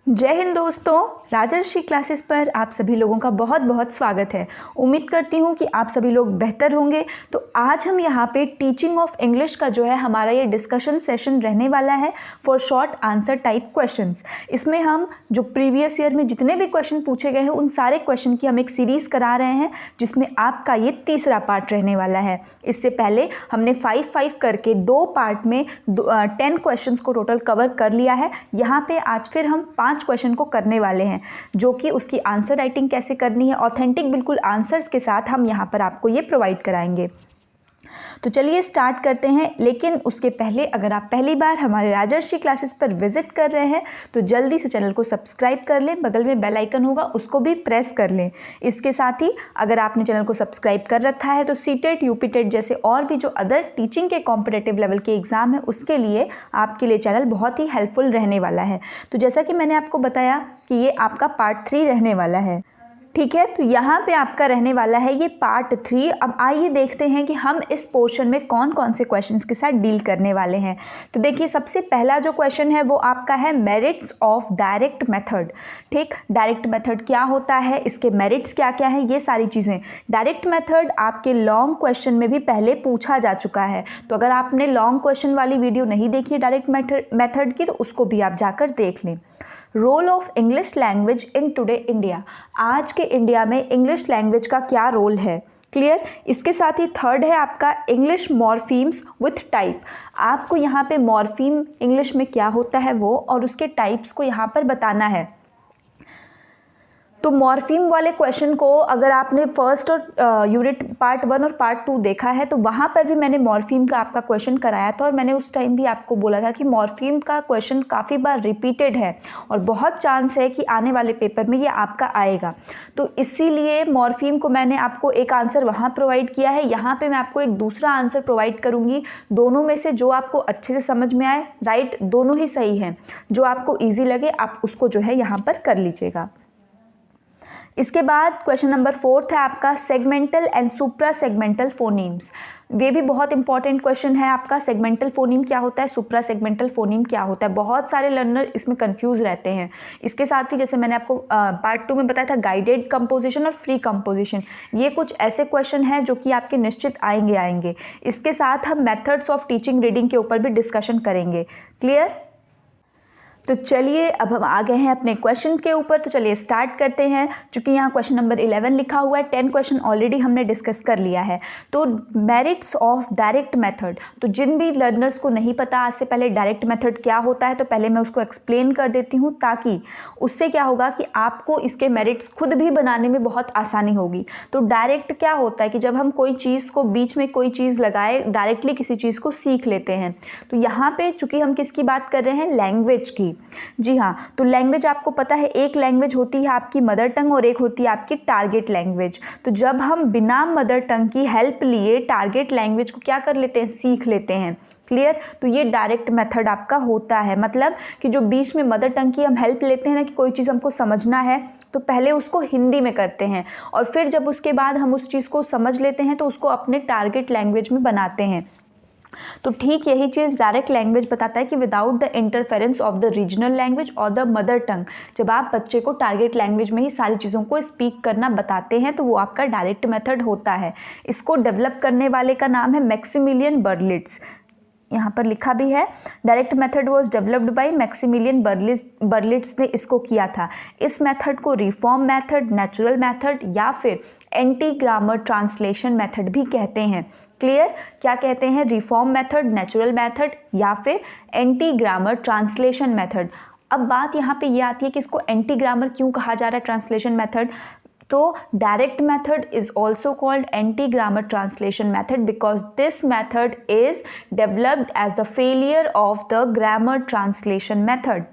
जय हिंद दोस्तों, राजर्षि क्लासेस पर आप सभी लोगों का बहुत बहुत स्वागत है। उम्मीद करती हूँ कि आप सभी लोग बेहतर होंगे। तो आज हम यहाँ पे टीचिंग ऑफ इंग्लिश का जो है हमारा ये डिस्कशन सेशन रहने वाला है for short answer type questions. इसमें हम जो प्रीवियस ईयर में जितने भी क्वेश्चन पूछे गए हैं उन सारे क्वेश्चन की हम एक सीरीज़ करा रहे हैं, जिसमें आपका ये तीसरा पार्ट रहने वाला है। इससे पहले हमने 5-5 करके 2 पार्ट में 10 क्वेश्चंस को टोटल कवर कर लिया है। यहाँ पे आज फिर हम 5 क्वेश्चन को करने वाले हैं, जो कि उसकी आंसर राइटिंग कैसे करनी है, ऑथेंटिक बिल्कुल आंसर्स के साथ हम यहाँ पर आपको ये प्रोवाइड कराएंगे। तो चलिए स्टार्ट करते हैं। लेकिन उसके पहले अगर आप पहली बार हमारे राजर्षि क्लासेस पर विजिट कर रहे हैं तो जल्दी से चैनल को सब्सक्राइब कर लें, बगल में बेल आइकन होगा उसको भी प्रेस कर लें। इसके साथ ही अगर आपने चैनल को सब्सक्राइब कर रखा है तो सीटेट, यूपीटेट जैसे और भी जो अदर टीचिंग के कॉम्पिटिटिव लेवल के एग्ज़ाम है उसके लिए आपके लिए चैनल बहुत ही हेल्पफुल रहने वाला है। तो जैसा कि मैंने आपको बताया कि ये आपका पार्ट 3 रहने वाला है, ठीक है। तो यहाँ पे आपका रहने वाला है ये पार्ट 3। अब आइए देखते हैं कि हम इस पोर्शन में कौन कौन से क्वेश्चंस के साथ डील करने वाले हैं। तो देखिए, सबसे पहला जो क्वेश्चन है वो आपका है मेरिट्स ऑफ डायरेक्ट मेथड। ठीक, डायरेक्ट मेथड क्या होता है, इसके मेरिट्स क्या क्या है, ये सारी चीज़ें। डायरेक्ट मेथड आपके लॉन्ग क्वेश्चन में भी पहले पूछा जा चुका है। तो अगर आपने लॉन्ग क्वेश्चन वाली वीडियो नहीं देखी है डायरेक्ट मेथड की, तो उसको भी आप जाकर देख लें। Role of English language in today India, आज के इंडिया में इंग्लिश लैंग्वेज का क्या रोल है, क्लियर। इसके साथ ही थर्ड है आपका इंग्लिश मॉर्फीम्स विथ टाइप। आपको यहाँ पे मॉर्फीम इंग्लिश में क्या होता है वो और उसके टाइप्स को यहाँ पर बताना है। तो मॉर्फीम वाले क्वेश्चन को अगर आपने फर्स्ट और यूनिट पार्ट 1 और पार्ट 2 देखा है तो वहाँ पर भी मैंने मॉर्फीम का आपका क्वेश्चन कराया था और मैंने उस टाइम भी आपको बोला था कि मॉर्फीम का क्वेश्चन काफ़ी बार रिपीटेड है और बहुत चांस है कि आने वाले पेपर में ये आपका आएगा। तो इसीलिए मॉर्फीम को मैंने आपको एक आंसर वहाँ प्रोवाइड किया है, यहाँ पर मैं आपको एक दूसरा आंसर प्रोवाइड करूँगी। दोनों में से जो आपको अच्छे से समझ में आए, राइट, दोनों ही सही हैं। जो आपको ईजी लगे आप उसको जो है यहाँ पर कर लीजिएगा। इसके बाद क्वेश्चन नंबर 4 है आपका segmental and supra segmental phonemes. ये भी बहुत इंपॉर्टेंट क्वेश्चन है आपका। सेगमेंटल फोनीम क्या होता है, सुप्रा सेगमेंटल फोनीम क्या होता है, बहुत सारे लर्नर इसमें कंफ्यूज रहते हैं। इसके साथ ही जैसे मैंने आपको पार्ट 2 में बताया था गाइडेड कंपोजिशन और फ्री कंपोजिशन, ये कुछ ऐसे क्वेश्चन हैं जो कि आपके निश्चित आएंगे। इसके साथ हम मेथड्स ऑफ टीचिंग रीडिंग के ऊपर भी डिस्कशन करेंगे, क्लियर। तो चलिए अब हम आ गए हैं अपने क्वेश्चन के ऊपर, तो चलिए स्टार्ट करते हैं। चूँकि यहाँ क्वेश्चन नंबर 11 लिखा हुआ है, 10 क्वेश्चन ऑलरेडी हमने डिस्कस कर लिया है। तो मेरिट्स ऑफ डायरेक्ट मेथड, तो जिन भी लर्नर्स को नहीं पता आज से पहले डायरेक्ट मेथड क्या होता है, तो पहले मैं उसको एक्सप्लेन कर देती हूँ, ताकि उससे क्या होगा कि आपको इसके मेरिट्स खुद भी बनाने में बहुत आसानी होगी। तो डायरेक्ट क्या होता है कि जब हम कोई चीज़ को बीच में कोई चीज़ लगाए, डायरेक्टली किसी चीज़ को सीख लेते हैं। तो यहाँ पे चूँकि हम किसकी बात कर रहे हैं, लैंग्वेज की। जी हाँ, तो लैंग्वेज आपको पता है, एक लैंग्वेज होती है आपकी मदर टंग और एक होती है आपकी टारगेट लैंग्वेज। तो जब हम बिना मदर टंग की हेल्प लिए टारगेट लैंग्वेज को क्या कर लेते हैं, सीख लेते हैं, क्लियर। तो ये डायरेक्ट मेथड आपका होता है, मतलब कि जो बीच में मदर टंग की हम हेल्प लेते हैं ना, कि कोई चीज़ हमको समझना है तो पहले उसको हिंदी में करते हैं और फिर जब उसके बाद हम उस चीज़ को समझ लेते हैं तो उसको अपने टारगेट लैंग्वेज में बनाते हैं। तो ठीक यही चीज़ डायरेक्ट लैंग्वेज बताता है कि without the interference of the regional language और द मदर टंग, जब आप बच्चे को टारगेट लैंग्वेज में ही सारी चीज़ों को स्पीक करना बताते हैं तो वो आपका डायरेक्ट मेथड होता है। इसको डेवलप करने वाले का नाम है मैक्सिमिलियन बर्लिट्ज। यहाँ पर लिखा भी है, direct method was developed by Maximilian Berlitz ने इसको किया था। इस मेथड को रिफॉर्म मेथड, नेचुरल मेथड या फिर एंटी ग्रामर ट्रांसलेशन मेथड भी कहते हैं, क्लियर। क्या कहते हैं, रिफॉर्म मेथड, नेचुरल मेथड या फिर एंटी ग्रामर ट्रांसलेशन मेथड। अब बात यहाँ पे ये आती है कि इसको एंटी ग्रामर क्यों कहा जा रहा है, ट्रांसलेशन मेथड। तो direct method is also called anti grammar translation method because this method is developed as the failure of the grammar translation method.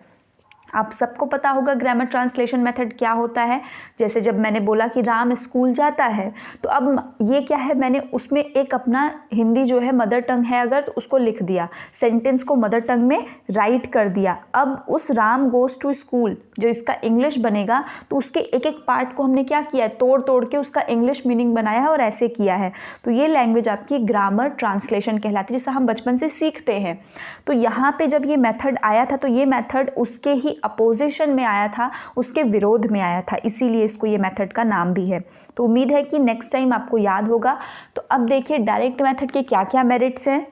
आप सबको पता होगा ग्रामर ट्रांसलेशन मेथड क्या होता है। जैसे जब मैंने बोला कि राम स्कूल जाता है, तो अब ये क्या है, मैंने उसमें एक अपना हिंदी जो है मदर टंग है अगर, तो उसको लिख दिया, सेंटेंस को मदर टंग में राइट कर दिया। अब उस राम गोज़ टू स्कूल जो इसका इंग्लिश बनेगा, तो उसके एक एक पार्ट को हमने क्या किया है, तोड़ तोड़ के उसका इंग्लिश मीनिंग बनाया है और ऐसे किया है। तो ये लैंग्वेज आपकी ग्रामर ट्रांसलेशन कहलाती है, जिसे हम बचपन से सीखते हैं। तो यहाँ पे जब ये मेथड आया था तो ये मेथड उसके ही अपोजिशन में आया था, उसके विरोध में आया था, इसीलिए इसको ये मेथड का नाम भी है। तो उम्मीद है कि नेक्स्ट टाइम आपको याद होगा। तो अब देखिए डायरेक्ट मेथड के क्या क्या मेरिट्स हैं।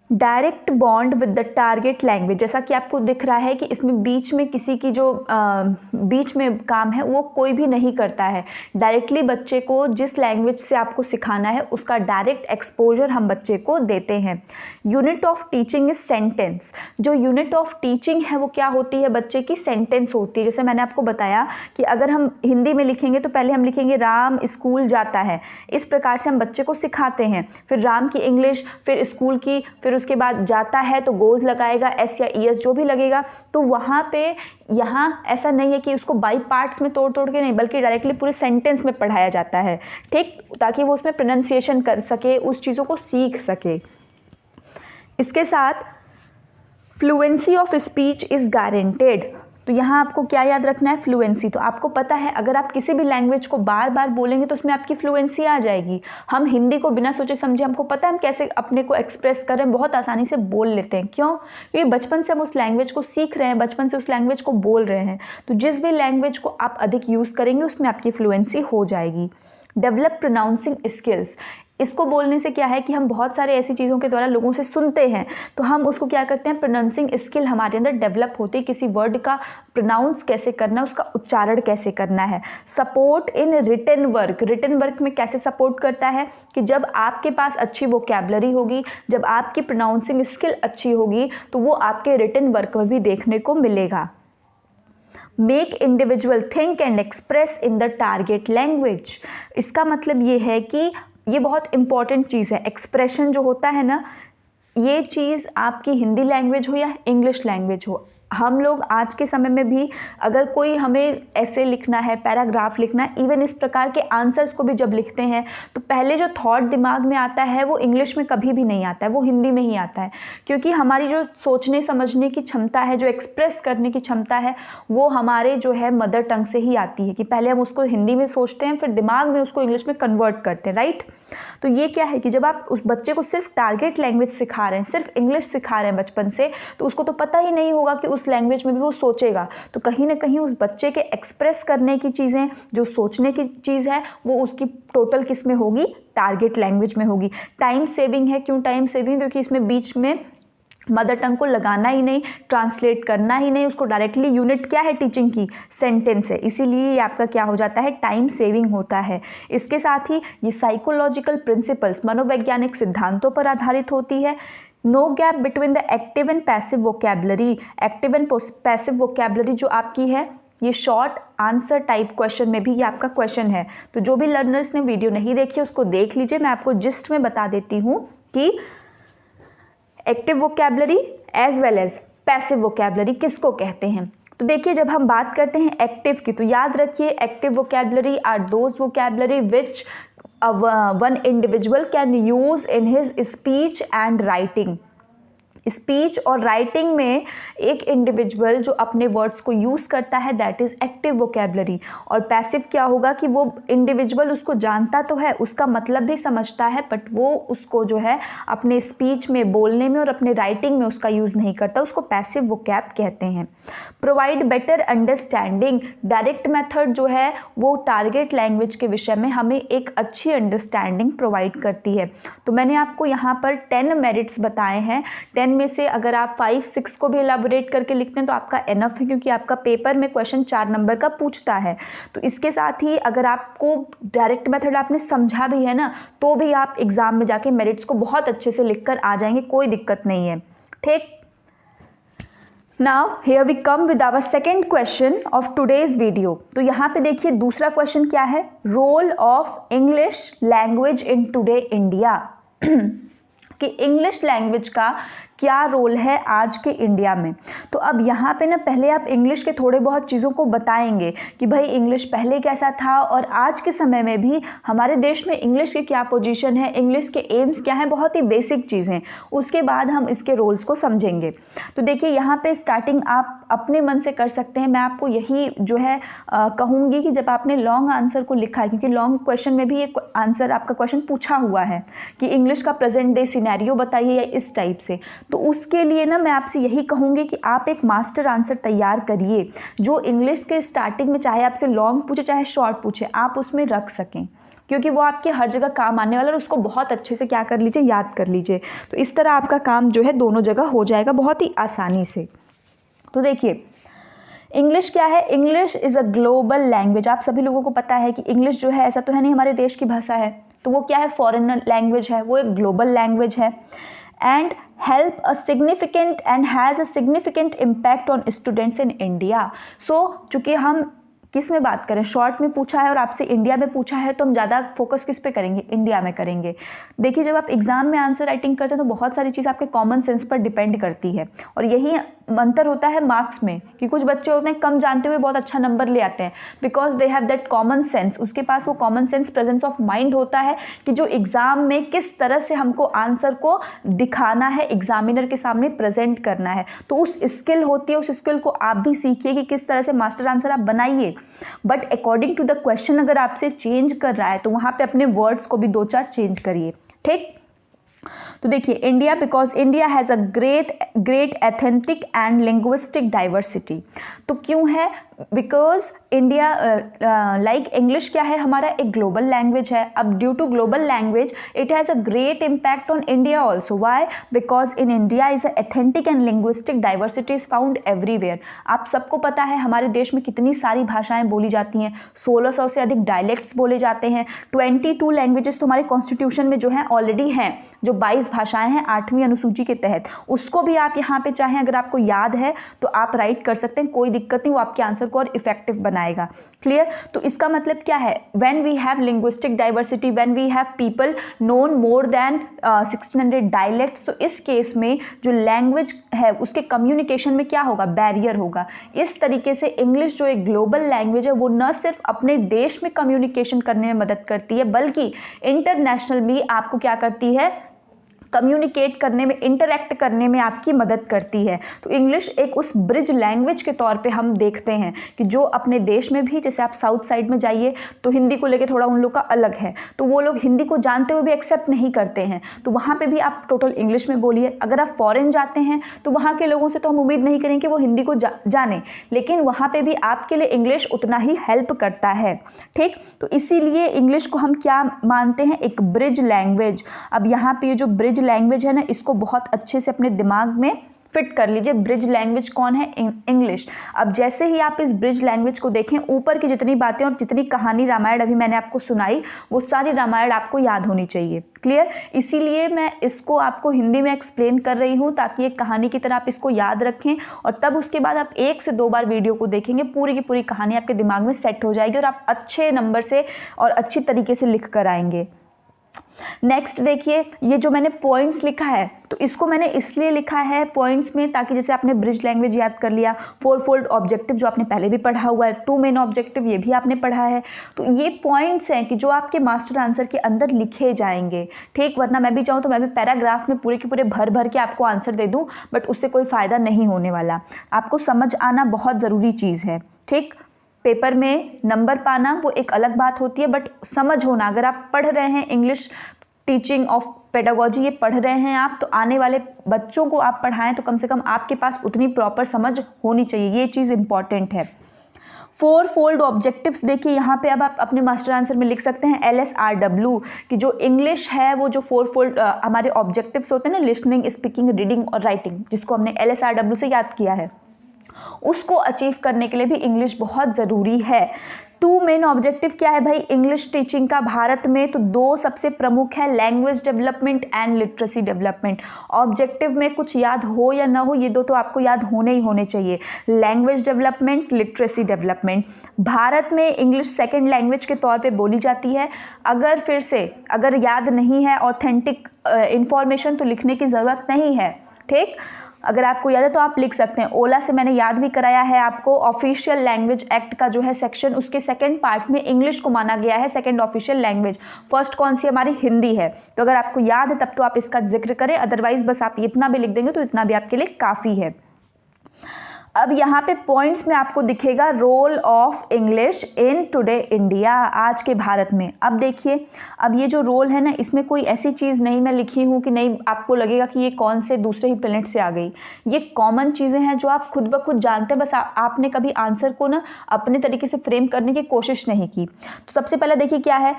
Direct bond with the target language, जैसा कि आपको दिख रहा है कि इसमें बीच में किसी की जो बीच में काम है वो कोई भी नहीं करता है। डायरेक्टली बच्चे को जिस लैंग्वेज से आपको सिखाना है उसका डायरेक्ट एक्सपोजर हम बच्चे को देते हैं। Unit of teaching is sentence, जो यूनिट ऑफ टीचिंग है वो क्या होती है, बच्चे की सेंटेंस होती है। जैसे मैंने आपको बताया कि अगर हम हिंदी में लिखेंगे तो पहले हम लिखेंगे राम स्कूल जाता है, इस प्रकार से हम बच्चे को सिखाते हैं। फिर राम की इंग्लिश, फिर स्कूल की, फिर उसके बाद जाता है तो गोज लगाएगा, एस या ईएस जो भी लगेगा। तो वहाँ पे यहाँ ऐसा नहीं है कि उसको बाई पार्ट्स में तोड़ तोड़ के नहीं, बल्कि डायरेक्टली पूरे सेंटेंस में पढ़ाया जाता है, ठीक, ताकि वो उसमें प्रोनाउंसिएशन कर सके, उस चीज़ों को सीख सके। इसके साथ fluency of speech is guaranteed. तो यहाँ आपको क्या याद रखना है, फ्लुएंसी। तो आपको पता है अगर आप किसी भी लैंग्वेज को बार बार बोलेंगे तो उसमें आपकी फ्लुएंसी आ जाएगी। हम हिंदी को बिना सोचे समझे, हमको पता है हम कैसे अपने को एक्सप्रेस कर रहे हैं, बहुत आसानी से बोल लेते हैं। क्यों? क्योंकि बचपन से हम उस लैंग्वेज को सीख रहे हैं, बचपन से उस लैंग्वेज को बोल रहे हैं। तो जिस भी लैंग्वेज को आप अधिक यूज़ करेंगे उसमें आपकी फ्लुएंसी हो जाएगी। डेवलप प्रोनाउंसिंग स्किल्स, इसको बोलने से क्या है कि हम बहुत सारे ऐसी चीज़ों के द्वारा लोगों से सुनते हैं, तो हम उसको क्या करते हैं, प्रोनाउंसिंग स्किल हमारे अंदर डेवलप होती है, किसी वर्ड का प्रोनाउंस कैसे करना है, उसका उच्चारण कैसे करना है। Support in written work, written work में कैसे सपोर्ट करता है कि जब आपके पास अच्छी वोकैबुलरी होगी, जब आपकी प्रोनाउंसिंग स्किल अच्छी होगी, तो वो आपके रिटन वर्क में भी देखने को मिलेगा। Make individual think and express in the target language, इसका मतलब ये है कि ये बहुत इंपॉर्टेंट चीज़ है। एक्सप्रेशन जो होता है ना, ये चीज़ आपकी हिंदी लैंग्वेज हो या इंग्लिश लैंग्वेज हो, हम लोग आज के समय में भी अगर कोई हमें ऐसे लिखना है, पैराग्राफ लिखना है, इवन इस प्रकार के आंसर्स को भी जब लिखते हैं तो पहले जो थॉट दिमाग में आता है वो इंग्लिश में कभी भी नहीं आता है, वो हिंदी में ही आता है। क्योंकि हमारी जो सोचने समझने की क्षमता है, जो एक्सप्रेस करने की क्षमता है, वो हमारे जो है मदर टंग से ही आती है कि पहले हम उसको हिंदी में सोचते हैं, फिर दिमाग में उसको इंग्लिश में कन्वर्ट करते हैं, राइट। तो ये क्या है कि जब आप उस बच्चे को सिर्फ टारगेट लैंग्वेज सिखा रहे हैं, सिर्फ इंग्लिश सिखा रहे हैं बचपन से, तो उसको तो पता ही नहीं होगा कि उस लैंग्वेज में भी वो सोचेगा। तो कहीं ना कहीं उस बच्चे के एक्सप्रेस करने की चीज़ें, जो सोचने की चीज़ है, वो उसकी टोटल किस में होगी, टारगेट लैंग्वेज में होगी। टाइम सेविंग है, क्यों टाइम सेविंग, क्योंकि इसमें बीच में मदर टंग को लगाना ही नहीं, ट्रांसलेट करना ही नहीं, उसको डायरेक्टली यूनिट क्या है टीचिंग की, सेंटेंस है, इसीलिए ये आपका क्या हो जाता है, टाइम सेविंग होता है। इसके साथ ही ये साइकोलॉजिकल प्रिंसिपल्स, मनोवैज्ञानिक सिद्धांतों पर आधारित होती है। No gap between the active and passive vocabulary, active and passive vocabulary जो आपकी है, ये शॉर्ट आंसर टाइप क्वेश्चन में भी ये आपका क्वेश्चन है। तो जो भी लर्नर्स ने वीडियो नहीं देखी उसको देख लीजिए, मैं आपको जिस्ट में बता देती हूँ कि active vocabulary as well as passive vocabulary किसको कहते हैं। तो देखिए जब हम बात करते हैं एक्टिव की, तो याद रखिए active vocabulary are those vocabulary which one individual can use in his speech and writing. Speech और राइटिंग में एक इंडिविजुअल जो अपने वर्ड्स को यूज़ करता है, दैट इज़ एक्टिव वोकैबुलरी। और पैसिव क्या होगा कि वो इंडिविजुअल उसको जानता तो है, उसका मतलब भी समझता है, बट वो उसको जो है अपने स्पीच में, बोलने में और अपने राइटिंग में उसका यूज़ नहीं करता, उसको पैसिव वोकैब कहते हैं। Provide better understanding, direct method जो है वो टारगेट लैंग्वेज के विषय में हमें एक अच्छी अंडरस्टैंडिंग प्रोवाइड करती है। तो मैंने आपको यहाँ पर 10 मेरिट्स बताए हैं। 10 में से अगर आप 5-6 को भी एलाबोरेट करके लिखते हैं तो आपका एनफ है, क्योंकि आपका पेपर में क्वेश्चन 4 नंबर का पूछता है। तो इसके साथ ही अगर आपको डायरेक्ट मेथड आपने समझा भी है ना, तो भी आप एग्जाम में जाके मेरिट्स को बहुत अच्छे से लिख कर आ जाएंगे, कोई दिक्कत नहीं है, ठीक। Now here we come with our second question of today's video. तो यहाँ पे देखिए दूसरा क्वेश्चन क्या है, role of English language in today India कि इंग्लिश लैंग्वेज का क्या रोल है आज के इंडिया में। तो अब यहाँ पे ना पहले आप इंग्लिश के थोड़े बहुत चीज़ों को बताएंगे कि भाई इंग्लिश पहले कैसा था और आज के समय में भी हमारे देश में इंग्लिश की क्या पोजीशन है, इंग्लिश के एम्स क्या हैं, बहुत ही बेसिक चीज़ें। उसके बाद हम इसके रोल्स को समझेंगे। तो देखिए यहाँ पे स्टार्टिंग आप अपने मन से कर सकते हैं। मैं आपको यही जो है कहूँगी कि जब आपने लॉन्ग आंसर को लिखा है, क्योंकि लॉन्ग क्वेश्चन में भी एक आंसर आपका क्वेश्चन पूछा हुआ है कि इंग्लिश का प्रेजेंट डे सिनेरियो बताइए या इस टाइप से, तो उसके लिए ना मैं आपसे यही कहूँगी कि आप एक मास्टर आंसर तैयार करिए जो इंग्लिश के स्टार्टिंग में चाहे आपसे लॉन्ग पूछे चाहे शॉर्ट पूछे आप उसमें रख सकें, क्योंकि वो आपके हर जगह काम आने वाला है और उसको बहुत अच्छे से क्या कर लीजिए, याद कर लीजिए। तो इस तरह आपका काम जो है दोनों जगह हो जाएगा बहुत ही आसानी से। तो देखिए इंग्लिश क्या है, English is a global language. आप सभी लोगों को पता है कि इंग्लिश जो है ऐसा तो है नहीं हमारे देश की भाषा है, तो वो क्या है, फॉरेन लैंग्वेज है, वो एक ग्लोबल लैंग्वेज है। And help a significant and has a significant impact on students in India। So चूँकि हम किस में बात करें, शॉर्ट में पूछा है और आपसे इंडिया में पूछा है, तो हम ज़्यादा फोकस किस पे करेंगे, इंडिया में करेंगे। देखिए जब आप एग्जाम में आंसर राइटिंग करते हैं तो बहुत सारी चीज़ आपके कॉमन सेंस पर डिपेंड करती है, और यही अंतर होता है मार्क्स में कि कुछ बच्चे होते हैं कम जानते हुए बहुत अच्छा नंबर ले आते हैं, because they have that common sense, उसके पास वो common sense presence of mind होता है कि जो एग्जाम में किस तरह से हमको आंसर को दिखाना है, एग्जामिनर के सामने प्रेजेंट करना है। तो उस स्किल होती है, उस स्किल को आप भी सीखिए कि किस तरह से मास्टर आंसर आप बनाइए। But according to the question अगर आपसे चेंज कर रहा है तो वहाँ पे अपने वर्ड्स को भी 2-4 चेंज करिए, ठीक। तो देखिए India, because India has a great authentic and linguistic diversity. तो क्यों है, बिकॉज इंडिया लाइक इंग्लिश क्या है, हमारा एक ग्लोबल लैंग्वेज है। अब due to global language it has a great impact on India also. Why, because in India is a authentic and linguistic diversity is found everywhere. आप सबको पता है हमारे देश में कितनी सारी भाषाएं बोली जाती हैं, 1600 से अधिक डायलेक्ट्स बोले जाते हैं। 22 लैंग्वेजेस तो हमारे कॉन्स्टिट्यूशन में जो हैं ऑलरेडी हैं, जो 22 भाषाएं हैं 8वीं अनुसूची के तहत, उसको भी आप यहाँ पे चाहें अगर आपको याद है तो आप राइट कर सकते हैं, कोई दिक्कत नहीं, वो आपके आंसर को और इफेक्टिव बनाएगा। क्लियर। तो इसका मतलब क्या है, when we have linguistic diversity, when we have people known more than 1600 dialects, तो इस केस में जो लैंग्वेज है उसके कम्युनिकेशन में क्या होगा, बैरियर होगा। इस तरीके से इंग्लिश जो एक ग्लोबल लैंग्वेज है वो न सिर्फ अपने देश में कम्युनिकेशन करने में मदद करती है बल्कि इंटरनेशनल भी आपको क्या करती है, कम्युनिकेट करने में, इंटरेक्ट करने में आपकी मदद करती है। तो इंग्लिश एक उस ब्रिज लैंग्वेज के तौर पे हम देखते हैं कि जो अपने देश में भी, जैसे आप साउथ साइड में जाइए तो हिंदी को लेके थोड़ा उन लोग का अलग है, तो वो लोग हिंदी को जानते हुए भी एक्सेप्ट नहीं करते हैं, तो वहाँ पे भी आप टोटल इंग्लिश में बोलिए। अगर आप फॉरेन जाते हैं तो वहाँ के लोगों से तो हम उम्मीद नहीं करेंगे कि वो हिंदी को जाने, लेकिन वहाँ पर भी आपके लिए इंग्लिश उतना ही हेल्प करता है, ठीक। तो इसीलिए इंग्लिश को हम क्या मानते हैं, एक ब्रिज लैंग्वेज। अब यहाँ पे जो ब्रिज लैंग्वेज है ना, इसको बहुत अच्छे से अपने दिमाग में फिट कर लीजिए। ब्रिज लैंग्वेज कौन है, इंग्लिश। अब जैसे ही आप इस ब्रिज लैंग्वेज को देखें, ऊपर की जितनी बातें और जितनी कहानी रामायण अभी मैंने आपको सुनाई, वो सारी रामायण आपको याद होनी चाहिए। क्लियर। इसीलिए मैं इसको आपको हिंदी में एक्सप्लेन कर रही हूँ ताकि एक कहानी की तरह आप इसको याद रखें, और तब उसके बाद आप 1 से 2 बार वीडियो को देखेंगे, पूरी की पूरी कहानी आपके दिमाग में सेट हो जाएगी और आप अच्छे नंबर से और अच्छी तरीके से लिख कर आएंगे। नेक्स्ट देखिए, ये जो मैंने पॉइंट्स लिखा है तो इसको मैंने इसलिए लिखा है पॉइंट्स में ताकि जैसे आपने ब्रिज लैंग्वेज याद कर लिया, 4 फोल्ड ऑब्जेक्टिव जो आपने पहले भी पढ़ा हुआ है, 2 मेन ऑब्जेक्टिव ये भी आपने पढ़ा है, तो ये पॉइंट्स हैं कि जो आपके मास्टर आंसर के अंदर लिखे जाएंगे, ठीक। वरना मैं भी चाहूँ तो मैं भी पैराग्राफ में पूरे के पूरे भर भर के आपको आंसर दे दूँ, बट उससे कोई फ़ायदा नहीं होने वाला। आपको समझ आना बहुत ज़रूरी चीज़ है, ठीक। पेपर में नंबर पाना वो एक अलग बात होती है, बट समझ होना, अगर आप पढ़ रहे हैं इंग्लिश टीचिंग ऑफ पेडागोजी ये पढ़ रहे हैं आप, तो आने वाले बच्चों को आप पढ़ाएं तो कम से कम आपके पास उतनी प्रॉपर समझ होनी चाहिए, ये चीज़ इंपॉर्टेंट है। 4 फोल्ड ऑब्जेक्टिव्स देखिए यहाँ पे अब आप अपने मास्टर आंसर में लिख सकते हैं LSRW कि जो इंग्लिश है वो जो 4 फोल्ड हमारे ऑब्जेक्टिव्स होते हैं ना, लिसनिंग, स्पीकिंग, रीडिंग और राइटिंग, जिसको हमने LSRW से याद किया है, उसको अचीव करने के लिए भी इंग्लिश बहुत ज़रूरी है। 2 मेन ऑब्जेक्टिव क्या है भाई इंग्लिश टीचिंग का भारत में, तो 2 सबसे प्रमुख है, language development and literacy development. Objective में कुछ याद हो या ना हो, ये 2 तो आपको याद होने ही होने चाहिए, language development, literacy development. Bharat में इंग्लिश सेकेंड लैंग्वेज के तौर पे बोली जाती है। अगर फिर से अगर याद नहीं है ऑथेंटिक इंफॉर्मेशन तो लिखने की ज़रूरत नहीं है, ठीक। अगर आपको याद है तो आप लिख सकते हैं। ओला से मैंने याद भी कराया है आपको, ऑफिशियल लैंग्वेज एक्ट का जो है सेक्शन, उसके सेकंड पार्ट में इंग्लिश को माना गया है सेकंड ऑफिशियल लैंग्वेज। फर्स्ट कौन सी हमारी हिंदी है, तो अगर आपको याद है तब तो आप इसका जिक्र करें, अदरवाइज बस आप इतना भी लिख देंगे तो इतना भी आपके लिए काफ़ी है। अब यहाँ पे पॉइंट्स में आपको दिखेगा role of English in today India, आज के भारत में। अब देखिए, अब ये जो रोल है ना, इसमें कोई ऐसी चीज़ नहीं मैं लिखी हूँ कि नहीं आपको लगेगा कि ये कौन से दूसरे ही प्लेनेट से आ गई। ये कॉमन चीज़ें हैं जो आप खुद ब खुद जानते हैं, बस आपने कभी आंसर को ना अपने तरीके से फ्रेम करने की कोशिश नहीं की। तो सबसे पहले देखिए क्या है,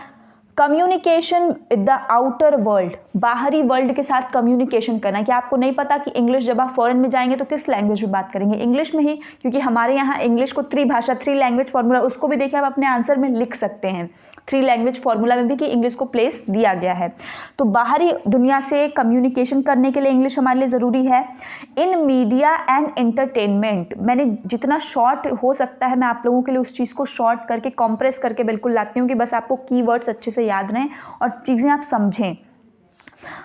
communication with the outer world, बाहरी वर्ल्ड के साथ कम्युनिकेशन करना। क्या आपको नहीं पता कि इंग्लिश जब आप फॉरेन में जाएंगे तो किस लैंग्वेज में बात करेंगे? इंग्लिश में ही, क्योंकि हमारे यहाँ इंग्लिश को त्रिभाषा, 3 लैंग्वेज फार्मूला, उसको भी देखिए आप अपने आंसर में लिख सकते हैं 3 लैंग्वेज फार्मूला में भी कि इंग्लिश को प्लेस दिया गया है। तो बाहरी दुनिया से कम्युनिकेशन करने के लिए इंग्लिश हमारे लिए ज़रूरी है। इन मीडिया एंड एंटरटेनमेंट, मैंने जितना शॉर्ट हो सकता है मैं आप लोगों के लिए उस चीज़ को शॉर्ट करके कॉम्प्रेस करके बिल्कुल लाती हूँ कि बस आपको कीवर्ड्स अच्छे से याद रहें और चीज़ें आप समझें।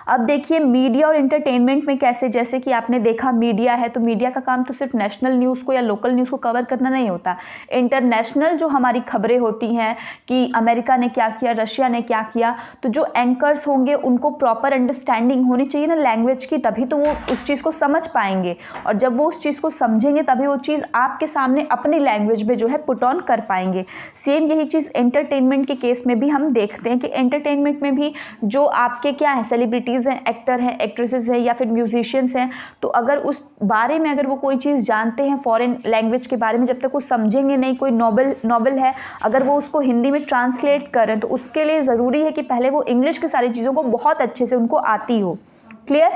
अब देखिए मीडिया और एंटरटेनमेंट में कैसे, जैसे कि आपने देखा मीडिया है तो मीडिया का काम तो सिर्फ नेशनल न्यूज़ को या लोकल न्यूज़ को कवर करना नहीं होता। इंटरनेशनल जो हमारी खबरें होती हैं कि अमेरिका ने क्या किया, रशिया ने क्या किया, तो जो एंकर्स होंगे उनको प्रॉपर अंडरस्टैंडिंग होनी चाहिए ना लैंग्वेज की, तभी तो वो उस चीज़ को समझ पाएंगे। और जब वो उस चीज़ को समझेंगे तभी वो चीज़ आपके सामने अपनी लैंग्वेज में जो है पुट ऑन कर पाएंगे। सेम यही चीज़ एंटरटेनमेंट के केस में भी हम देखते हैं कि एंटरटेनमेंट में भी जो आपके क्या है, सेलिब्रिटीज़ हैं, एक्टर हैं, एक्ट्रेसेस हैं या फिर म्यूजिशियंस हैं, तो अगर उस बारे में अगर वो कोई चीज़ जानते हैं फॉरेन लैंग्वेज के बारे में, जब तक वो समझेंगे नहीं, कोई नॉवल है अगर वो उसको हिंदी में ट्रांसलेट करें तो उसके लिए ज़रूरी है कि पहले वो इंग्लिश की सारी चीज़ों को बहुत अच्छे से उनको आती हो। Clear?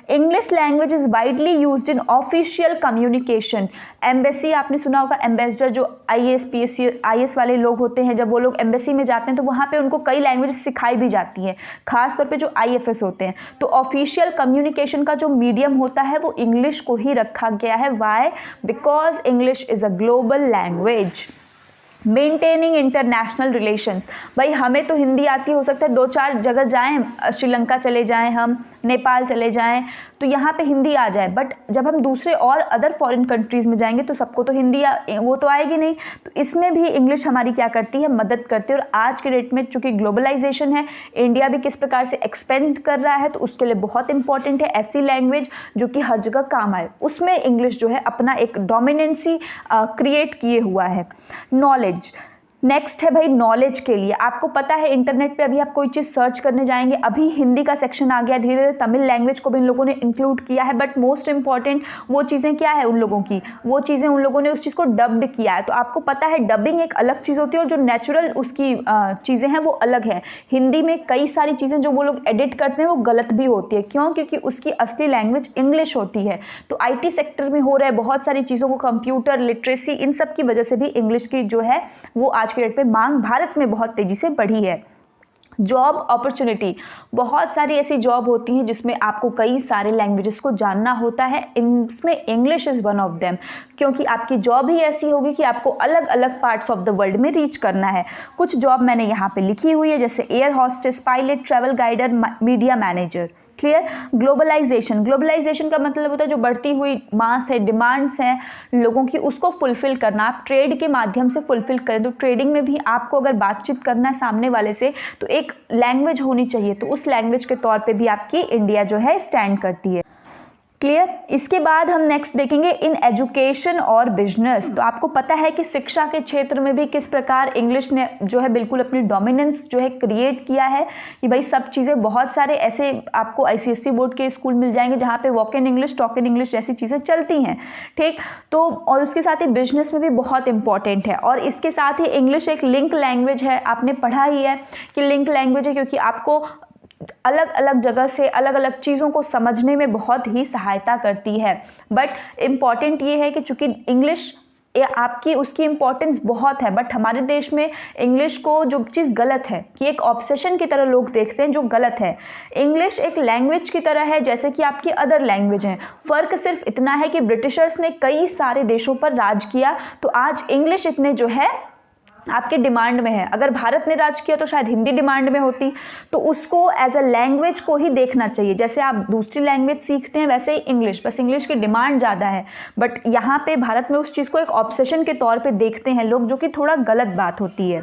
English language is widely used in official communication. Embassy आपने सुना होगा, एम्बेसडर जो IAS PSC IS वाले लोग होते हैं, जब वो लोग एम्बेसी में जाते हैं तो वहाँ पे उनको कई लैंग्वेज सिखाई भी जाती हैं, खासतौर पे जो IFS होते हैं। तो ऑफिशियल कम्युनिकेशन का जो मीडियम होता है वो इंग्लिश को ही रखा गया है। Why? Because English is a global language. Maintaining international relations, भाई हमें तो हिंदी आती हो सकता है 2-4 जगह जाएं, श्रीलंका चले जाएं, हम नेपाल चले जाएं तो यहाँ पे हिंदी आ जाए, बट जब हम दूसरे और अदर फॉरेन कंट्रीज़ में जाएंगे तो सबको तो हिंदी वो तो आएगी नहीं। तो इसमें भी इंग्लिश हमारी क्या करती है, मदद करती है। और आज के डेट में चूँकि ग्लोबलाइजेशन है, इंडिया भी किस प्रकार से एक्सपेंड कर रहा है, तो उसके लिए बहुत इंपॉर्टेंट है ऐसी लैंग्वेज जो कि हर जगह काम आए। उसमें इंग्लिश जो है अपना एक डोमिनेंसी क्रिएट किए हुआ है। नॉलेज, नेक्स्ट है भाई नॉलेज के लिए। आपको पता है इंटरनेट पे अभी आप कोई चीज़ सर्च करने जाएंगे, अभी हिंदी का सेक्शन आ गया, धीरे धीरे तमिल लैंग्वेज को भी इन लोगों ने इंक्लूड किया है, बट मोस्ट इंपॉर्टेंट वो चीज़ें क्या है उन लोगों की, वो चीज़ें उन लोगों ने उस चीज़ को डब्ड किया है। तो आपको पता है डबिंग एक अलग चीज़ होती है और जो नेचुरल उसकी चीज़ें हैं वो अलग है। हिंदी में कई सारी चीज़ें जो वो लोग एडिट करते हैं वो गलत भी होती है, क्यों? क्योंकि उसकी असली लैंग्वेज इंग्लिश होती है। तो IT सेक्टर में हो रहा है बहुत सारी चीज़ों को, कंप्यूटर लिटरेसी, इन सब की वजह से भी इंग्लिश की जो है वो आज के डेट पे मांग भारत में बहुत तेजी से बढ़ी है। जॉब अपॉर्चुनिटी, बहुत सारी ऐसी जॉब होती हैं जिसमें आपको कई सारे लैंग्वेजेस को जानना होता है, इसमें English is one of them, क्योंकि आपकी जॉब ही ऐसी होगी कि आपको अलग अलग पार्ट्स ऑफ द वर्ल्ड में रीच करना है। कुछ जॉब मैंने यहाँ पे लिखी हुई है, जैसे air hostess, pilot, travel guider, media manager. Clear? Globalization, globalization का मतलब होता है जो बढ़ती हुई मास है, डिमांड्स हैं लोगों की, उसको फुलफिल करना। आप ट्रेड के माध्यम से फुलफिल करें, तो ट्रेडिंग में भी आपको अगर बातचीत करना है सामने वाले से तो एक लैंग्वेज होनी चाहिए, तो उस लैंग्वेज के तौर पे भी आपकी इंडिया जो है स्टैंड करती है। क्लियर? इसके बाद हम नेक्स्ट देखेंगे इन एजुकेशन और बिजनेस। तो आपको पता है कि शिक्षा के क्षेत्र में भी किस प्रकार इंग्लिश ने जो है बिल्कुल अपनी डोमिनेंस जो है क्रिएट किया है, कि भाई सब चीज़ें, बहुत सारे ऐसे आपको ICSE बोर्ड के स्कूल मिल जाएंगे जहाँ पे walk in English, talk in English जैसी चीज़ें चलती हैं। ठीक, तो और उसके साथ ही बिजनेस में भी बहुत इंपॉर्टेंट है। और इसके साथ ही इंग्लिश एक लिंक लैंग्वेज है, आपने पढ़ा ही है कि लिंक लैंग्वेज है, क्योंकि आपको अलग अलग जगह से अलग अलग चीज़ों को समझने में बहुत ही सहायता करती है। बट इम्पॉर्टेंट ये है कि चूँकि इंग्लिश आपकी उसकी इम्पोर्टेंस बहुत है, बट हमारे देश में इंग्लिश को जो चीज़ गलत है कि एक ऑब्सेशन की तरह लोग देखते हैं, जो गलत है। इंग्लिश एक लैंग्वेज की तरह है जैसे कि आपकी अदर लैंग्वेज हैं। फ़र्क सिर्फ इतना है कि ब्रिटिशर्स ने कई सारे देशों पर राज किया, तो आज इंग्लिश इतने जो है आपके डिमांड में है। अगर भारत ने राज किया तो शायद हिंदी डिमांड में होती। तो उसको एज अ लैंग्वेज को ही देखना चाहिए, जैसे आप दूसरी लैंग्वेज सीखते हैं वैसे ही इंग्लिश, बस इंग्लिश की डिमांड ज़्यादा है। बट यहाँ पे भारत में उस चीज़ को एक ऑब्सेशन के तौर पे देखते हैं लोग, जो कि थोड़ा गलत बात होती है।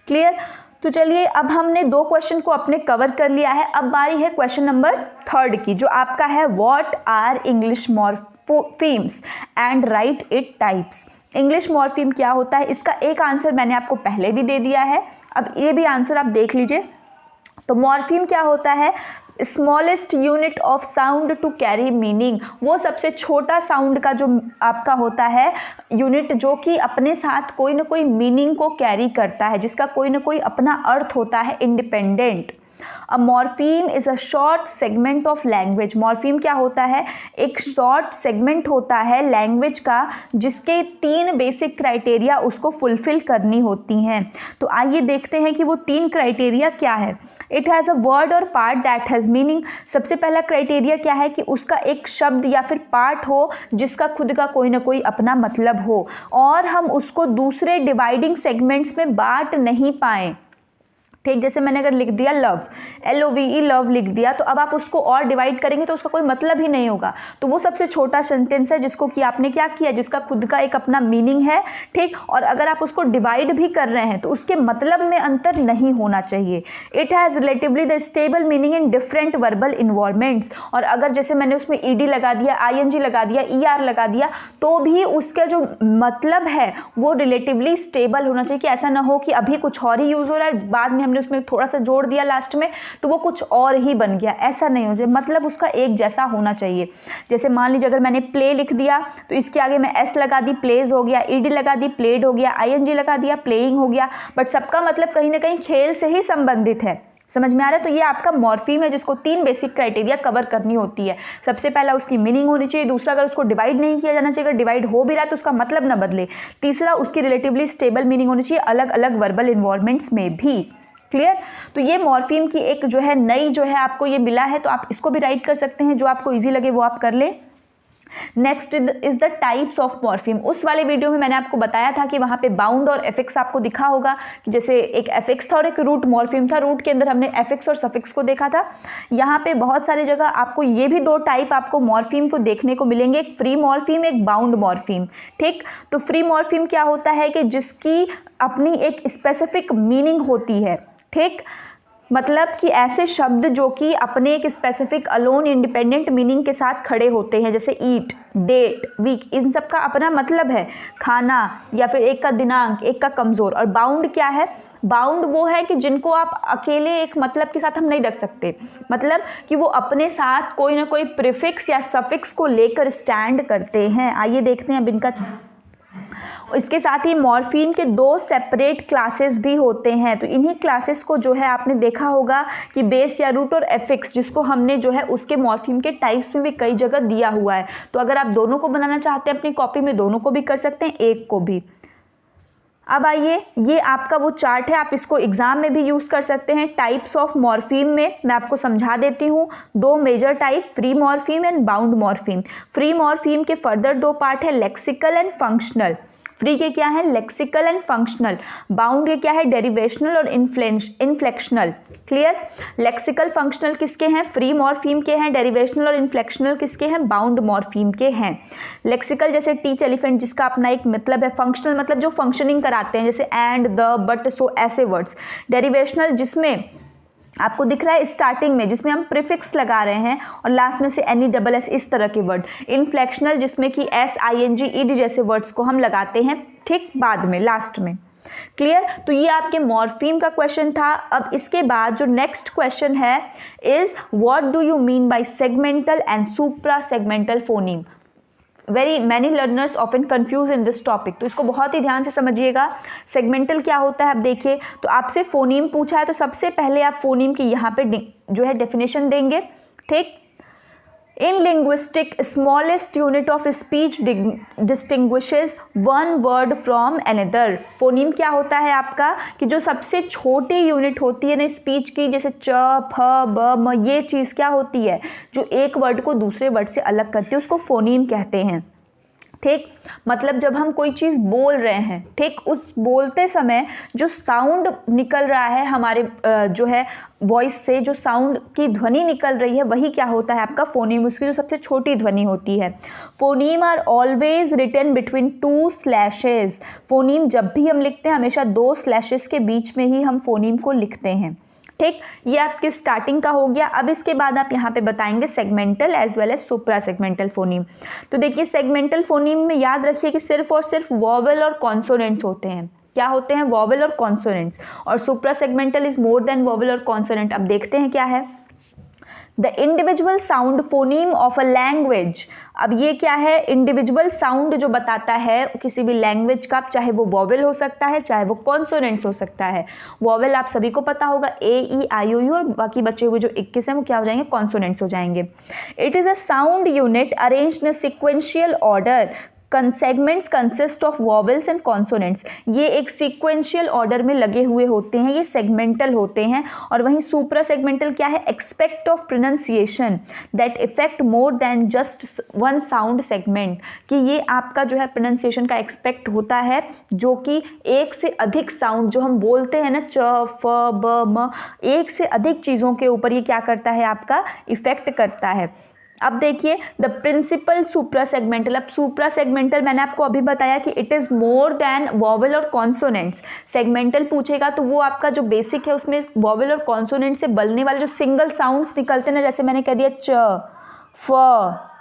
क्लियर? तो चलिए अब हमने 2 क्वेश्चन को अपने कवर कर लिया है। अब बारी है क्वेश्चन नंबर 3 की, जो आपका है what are English morphemes and write it types. English morpheme क्या होता है, इसका एक आंसर मैंने आपको पहले भी दे दिया है, अब ये भी आंसर आप देख लीजिए। तो मॉर्फीम क्या होता है, smallest unit of sound to carry meaning, वो सबसे छोटा साउंड का जो आपका होता है यूनिट, जो कि अपने साथ कोई ना कोई मीनिंग को कैरी करता है, जिसका कोई ना कोई अपना अर्थ होता है independent. A morpheme is a short segment of language. Morpheme क्या होता है, एक शॉर्ट सेगमेंट होता है लैंग्वेज का, जिसके 3 बेसिक क्राइटेरिया उसको फुलफिल करनी होती हैं। तो आइए देखते हैं कि वो 3 क्राइटेरिया क्या है। इट हैज़ अ वर्ड और पार्ट दैट हैज़ मीनिंग। सबसे पहला क्राइटेरिया क्या है कि उसका एक शब्द या फिर पार्ट हो जिसका खुद का कोई ना कोई अपना मतलब हो, और हम उसको दूसरे डिवाइडिंग सेगमेंट्स में बांट नहीं पाएँ। ठीक, जैसे मैंने अगर लिख दिया लव, LOVE लव लिख दिया, तो अब आप उसको और डिवाइड करेंगे तो उसका कोई मतलब ही नहीं होगा। तो वो सबसे छोटा सेंटेंस है जिसको कि आपने क्या किया, जिसका खुद का एक अपना मीनिंग है। ठीक, और अगर आप उसको डिवाइड भी कर रहे हैं तो उसके मतलब में अंतर नहीं होना चाहिए। It has relatively the stable meaning in different verbal environments. और अगर जैसे मैंने उसमें ED लगा दिया, ING लगा दिया, ER लगा दिया, तो भी उसका जो मतलब है वो रिलेटिवली स्टेबल होना चाहिए, कि ऐसा ना हो कि अभी कुछ और ही यूज़ हो रहा है, बाद में हमने उसमें थोड़ा सा जोड़ दिया लास्ट में तो वो कुछ और ही बन गया। ऐसा नहीं हो जाए, मतलब उसका एक जैसा होना चाहिए। जैसे मान लीजिए अगर मैंने प्ले लिख दिया तो इसके आगे मैं S लगा दी, प्लेज हो गया, ED लगा दी, प्लेड हो गया, ING लगा दिया, प्लेइंग हो गया, बट सबका मतलब कहीं ना कहीं खेल से ही संबंधित है। समझ में आ रहा है? तो ये आपका मॉर्फीम है जिसको 3 बेसिक क्राइटेरिया कवर करनी होती है। सबसे पहला उसकी मीनिंग होनी चाहिए, दूसरा अगर उसको डिवाइड नहीं किया जाना चाहिए, अगर डिवाइड हो भी रहा है तो उसका मतलब ना बदले, तीसरा उसकी रिलेटिवली स्टेबल मीनिंग होनी चाहिए अलग अलग वर्बल इन्वॉयरमेंट्स में भी। क्लियर? तो ये मॉर्फीम की एक जो है नई जो है आपको ये मिला है, तो आप इसको भी राइट कर सकते हैं, जो आपको इजी लगे वो आप कर लें। Next is the types of morpheme. उस वाले वीडियो में मैंने आपको बताया था कि वहाँ पे बाउंड और एफिक्स आपको दिखा होगा, कि जैसे एक एफिक्स था और एक रूट मॉर्फीम था, रूट के अंदर हमने एफिक्स और सफिक्स को देखा था। यहाँ पे बहुत सारी जगह आपको ये भी 2 टाइप आपको मॉर्फीम को देखने को मिलेंगे, एक फ्री मॉर्फीम, एक बाउंड मॉर्फीम। ठीक, तो फ्री मॉर्फीम क्या होता है कि जिसकी अपनी एक स्पेसिफिक मीनिंग होती है। ठीक, मतलब कि ऐसे शब्द जो कि अपने एक स्पेसिफिक अलोन इंडिपेंडेंट मीनिंग के साथ खड़े होते हैं, जैसे ईट, डेट, वीक, इन सब का अपना मतलब है, खाना, या फिर एक का दिनांक, एक का कमज़ोर। और बाउंड क्या है, बाउंड वो है कि जिनको आप अकेले एक मतलब के साथ हम नहीं रख सकते, मतलब कि वो अपने साथ कोई ना कोई प्रीफिक्स या सफिक्स को लेकर स्टैंड करते हैं। आइए देखते हैं अब इनका। इसके साथ ही मॉर्फीम के 2 सेपरेट क्लासेस भी होते हैं। तो इन्हीं क्लासेस को जो है आपने देखा होगा कि बेस या रूट और एफिक्स, जिसको हमने जो है उसके मॉर्फीम के टाइप्स में भी कई जगह दिया हुआ है। तो अगर आप दोनों को बनाना चाहते हैं अपनी कॉपी में, दोनों को भी कर सकते हैं, एक को भी। अब आइए, ये आपका वो चार्ट है, आप इसको एग्जाम में भी यूज़ कर सकते हैं। टाइप्स ऑफ मॉर्फीम में मैं आपको समझा देती हूँ। 2 major type, free morpheme and bound morpheme. Free morpheme के फर्दर 2 पार्ट है, लेक्सिकल एंड फंक्शनल। फ्री के क्या है, लेक्सिकल एंड फंक्शनल। बाउंड के क्या है, डेरिवेशनल और इन्फ्लेक्शनल। क्लियर? लेक्सिकल फंक्शनल किसके हैं, फ्री मॉर्फीम के हैं। डेरिवेशनल और इन्फ्लेक्शनल किसके हैं, बाउंड मॉर्फीम के हैं। लेक्सिकल जैसे टीच एलिफेंट, जिसका अपना एक मतलब है। फंक्शनल मतलब जो फंक्शनिंग कराते हैं, जैसे एंड, द, बट, सो, ऐसे वर्ड्स। डेरिवेशनल जिसमें आपको दिख रहा है स्टार्टिंग में, जिसमें हम प्रीफिक्स लगा रहे हैं और लास्ट में से NESS इस तरह के वर्ड। इन्फ्लेक्शनल जिसमें कि S, ING, ED जैसे वर्ड्स को हम लगाते हैं ठीक बाद में, लास्ट में। क्लियर? तो ये आपके मॉर्फीम का क्वेश्चन था। अब इसके बाद जो नेक्स्ट क्वेश्चन है is what do you mean by segmental and supra segmental phoneme. Very many learners often confuse in this topic, तो इसको बहुत ही ध्यान से समझिएगा। सेगमेंटल क्या होता है, अब देखिए, तो आपसे फोनीम पूछा है तो सबसे पहले आप फोनीम की यहाँ पे जो है डेफिनेशन देंगे। ठीक, इन linguistic smallest unit of speech distinguishes one word from another. Phoneme क्या होता है आपका, कि जो सबसे छोटी यूनिट होती है ना स्पीच की, जैसे च, फ, ब, म, ये चीज़ क्या होती है जो एक वर्ड को दूसरे वर्ड से अलग करती है, उसको फोनीम कहते हैं। ठीक, मतलब जब हम कोई चीज़ बोल रहे हैं, ठीक, उस बोलते समय जो साउंड निकल रहा है हमारे जो है वॉइस से, जो साउंड की ध्वनि निकल रही है, वही क्या होता है आपका फोनीम, उसकी जो सबसे छोटी ध्वनि होती है। Phoneme are always written between 2 slashes. Phoneme जब भी हम लिखते हैं हमेशा 2 स्लैशेस के बीच में ही हम फोनीम को लिखते हैं। ठीक, ये आपकी स्टार्टिंग का हो गया। अब इसके बाद आप यहाँ पे बताएंगे सेगमेंटल एज वेल एज सुप्रा सेगमेंटल फोनीम। तो देखिए सेगमेंटल फोनीम में याद रखिए कि सिर्फ और सिर्फ वॉवेल और कॉन्सोनेंट्स होते हैं। क्या होते हैं? वॉवेल और कॉन्सोनेंट्स। और supra segmental is more than vowel और कॉन्सोनेंट। अब देखते हैं क्या है। The individual sound phoneme of a language. अब ये क्या है? इंडिविजुअल साउंड जो बताता है किसी भी लैंग्वेज का, चाहे वो वॉवेल हो सकता है चाहे वो कॉन्सोनेंट्स हो सकता है। वॉवेल आप सभी को पता होगा ए ई आई ओ यू, और बाकी बचे हुए जो 21 हैं वो क्या हो जाएंगे? कॉन्सोनेंट्स हो जाएंगे। It is a sound unit arranged in sequential order. Segments consist of vowels and consonants. ये एक सीक्वेंशियल ऑर्डर में लगे हुए होते हैं, ये सेगमेंटल होते हैं। और वहीं सुप्रा सेगमेंटल क्या है? Expect of pronunciation that effect more than just one sound segment. कि ये आपका जो है प्रोनाउंसिएशन का एक्सपेक्ट होता है, जो कि एक से अधिक साउंड जो हम बोलते हैं ना, च फ ब म, एक से अधिक चीज़ों के ऊपर ये क्या करता है? आपका इफेक्ट करता है। अब देखिए द प्रिंसिपल सुप्रा सेगमेंटल। अब सुप्रा सेगमेंटल मैंने आपको अभी बताया कि it is more than vowel और कॉन्सोनेंट्स। सेगमेंटल पूछेगा तो वो आपका जो बेसिक है उसमें वॉवेल और कॉन्सोनेंट से बनने वाले जो सिंगल साउंड्स निकलते हैं ना, जैसे मैंने कह दिया च फ,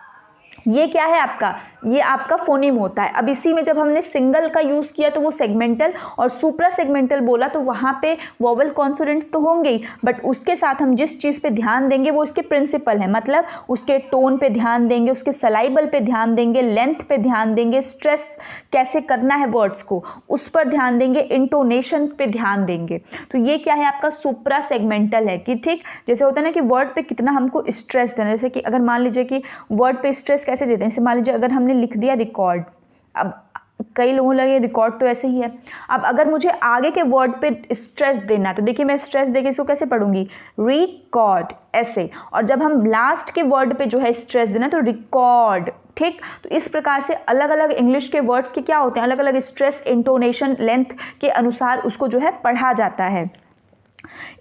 ये क्या है आपका? ये आपका फोनीम होता है। अब इसी में जब हमने सिंगल का यूज़ किया तो वो सेगमेंटल, और सुप्रा सेगमेंटल बोला तो वहाँ पे वॉवेल कॉन्सोनेंट्स तो होंगे ही, बट उसके साथ हम जिस चीज़ पे ध्यान देंगे वो इसके प्रिंसिपल है। मतलब उसके टोन पे ध्यान देंगे, उसके सलाइबल पे ध्यान देंगे, लेंथ पे ध्यान देंगे, स्ट्रेस कैसे करना है वर्ड्स को उस पर ध्यान देंगे, इंटोनेशन पे ध्यान देंगे। तो ये क्या है? आपका सुप्रा सेगमेंटल है। कि ठीक, जैसे होता है ना कि वर्ड पे कितना हमको स्ट्रेस देना, जैसे कि अगर मान लीजिए कि वर्ड पे स्ट्रेस कैसे देते हैं, जैसे मान लीजिए अगर हमने लिख दिया रिकॉर्ड, अब कई लोगों लगे रिकॉर्ड तो ऐसे ही है। अब अगर मुझे आगे के वर्ड पे स्ट्रेस देना है तो देखिए मैं स्ट्रेस देके इसको कैसे पढ़ूंगी? रिकॉर्ड, ऐसे। और जब हम लास्ट के वर्ड पे जो है स्ट्रेस देना तो रिकॉर्ड। ठीक, तो इस प्रकार से अलग अलग इंग्लिश के वर्ड्स के क्या होते हैं? अलग अलग स्ट्रेस, इंटोनेशन, लेंथ के अनुसार उसको जो है पढ़ा जाता है।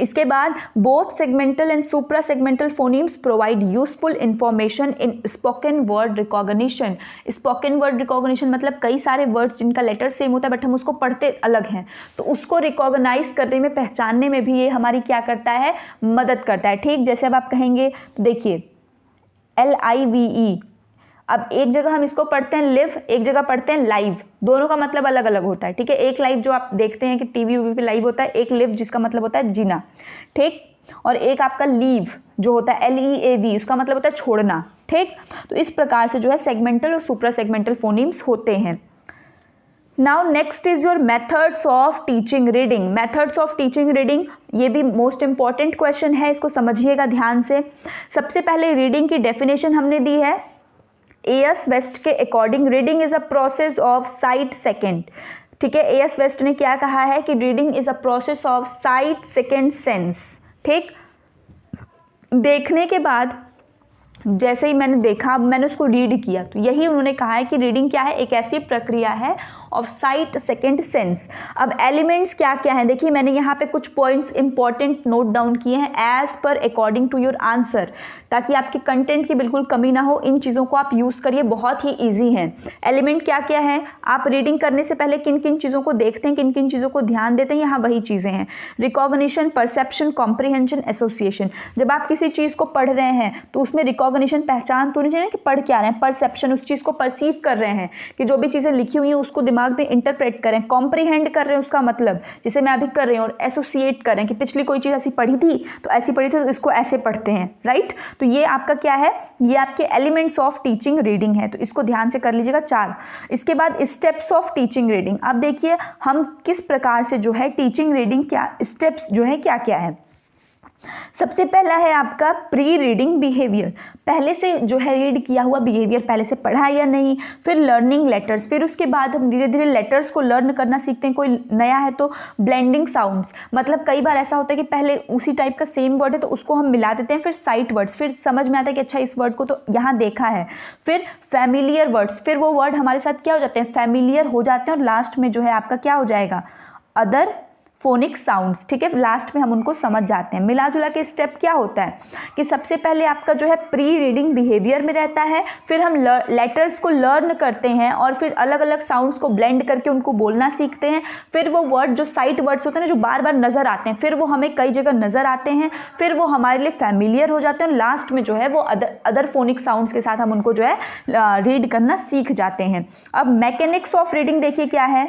इसके बाद both segmental and supra segmental phonemes provide useful information in spoken word recognition. Spoken word recognition मतलब कई सारे वर्ड्स जिनका लेटर सेम होता है बट हम उसको पढ़ते अलग हैं, तो उसको रिकॉग्नाइज करने में, पहचानने में भी ये हमारी क्या करता है? मदद करता है। ठीक, जैसे अब आप कहेंगे तो देखिए LIVE, अब एक जगह हम इसको पढ़ते हैं लिव, एक जगह पढ़ते हैं लाइव, दोनों का मतलब अलग अलग होता है। ठीक है, एक लाइव जो आप देखते हैं कि टीवी वीवी पे लाइव होता है, एक लिव जिसका मतलब होता है जीना। ठीक, और एक आपका लीव जो होता है LEAV, उसका मतलब होता है छोड़ना। ठीक, तो इस प्रकार से जो है सेगमेंटल और सुप्रा सेगमेंटल फोनीम्स होते हैं। Now next is your methods of teaching reading. Methods of teaching reading, ये भी मोस्ट इंपॉर्टेंट क्वेश्चन है, इसको समझिएगा ध्यान से। सबसे पहले रीडिंग की डेफिनेशन हमने दी है AS वेस्ट के according, reading is a process of site second. ठीक है, AS वेस्ट ने क्या कहा है कि reading is a process of site second sense. ठीक, देखने के बाद जैसे ही मैंने देखा, अब मैंने उसको रीड किया, तो यही उन्होंने कहा है कि रीडिंग क्या है? एक ऐसी प्रक्रिया है ऑफ साइट सेकेंड सेंस। अब एलिमेंट्स क्या क्या हैं? देखिए मैंने यहाँ पे कुछ पॉइंट्स इंपॉर्टेंट नोट डाउन किए हैं as per according to your answer, ताकि आपके कंटेंट की बिल्कुल कमी ना हो। इन चीज़ों को आप यूज़ करिए, बहुत ही ईजी है। एलिमेंट क्या क्या है? आप रीडिंग करने से पहले किन किन चीज़ों को देखते हैं, किन किन चीज़ों को ध्यान देते हैं, यहाँ वही चीज़ें हैं। Recognition, perception, comprehension, association. जब आप किसी चीज़ को पढ़ रहे हैं तो उसमें रिकॉग्निशन, पहचान तो नहीं चाहिए कि पढ़ क्या रहे हैं। परसेप्शन, उस चीज़ को परसीव कर रहे हैं कि जो भी चीज़ें लिखी हुई हैं उसको दिमाग में इंटरप्रेट करें। कॉम्प्रीहेंड कर रहे हैं उसका मतलब, जैसे मैं अभी कर रही हूँ। और एसोसिएट कर रहे हैं कि पिछली कोई चीज़ ऐसी पढ़ी थी तो ऐसी पढ़ी थी तो इसको ऐसे पढ़ते हैं, राइट। तो ये आपका क्या है? ये आपके एलिमेंट्स ऑफ टीचिंग रीडिंग है, तो इसको ध्यान से कर लीजिएगा 4। इसके बाद स्टेप्स ऑफ टीचिंग रीडिंग। अब देखिए हम किस प्रकार से जो है टीचिंग रीडिंग, क्या स्टेप्स जो है क्या क्या है। सबसे पहला है आपका प्री रीडिंग बिहेवियर, पहले से जो है रीड किया हुआ बिहेवियर पहले से पढ़ा है या नहीं। फिर लर्निंग लेटर्स, फिर उसके बाद हम धीरे धीरे लेटर्स को लर्न करना सीखते हैं। कोई नया है तो ब्लेंडिंग साउंड्स, मतलब कई बार ऐसा होता है कि पहले उसी टाइप का सेम वर्ड है तो उसको हम मिला देते हैं, फिर साइट वर्ड्स, फिर समझ में आता है कि अच्छा इस वर्ड को तो यहाँ देखा है। फिर फैमिलियर वर्ड्स, फिर वो वर्ड हमारे साथ क्या हो जाते हैं, फैमिलियर हो जाते हैं। और लास्ट में जो है आपका क्या हो जाएगा, अदर फोनिक साउंड्स, ठीक है, लास्ट में हम उनको समझ जाते हैं। मिला जुला के स्टेप क्या होता है कि सबसे पहले आपका जो है प्री रीडिंग बिहेवियर में रहता है, फिर हम लेटर्स को लर्न करते हैं और फिर अलग अलग साउंड्स को ब्लेंड करके उनको बोलना सीखते हैं। फिर वो वर्ड जो साइट वर्ड्स होते हैं ना, जो बार बार नज़र आते हैं, फिर वो हमें कई जगह नज़र आते हैं, फिर वो हमारे लिए फैमिलियर हो जाते हैं। और लास्ट में जो है वो अदर फोनिक साउंड्स के साथ हम उनको जो है रीड करना सीख जाते हैं। अब मैकेनिक्स ऑफ रीडिंग देखिए क्या है,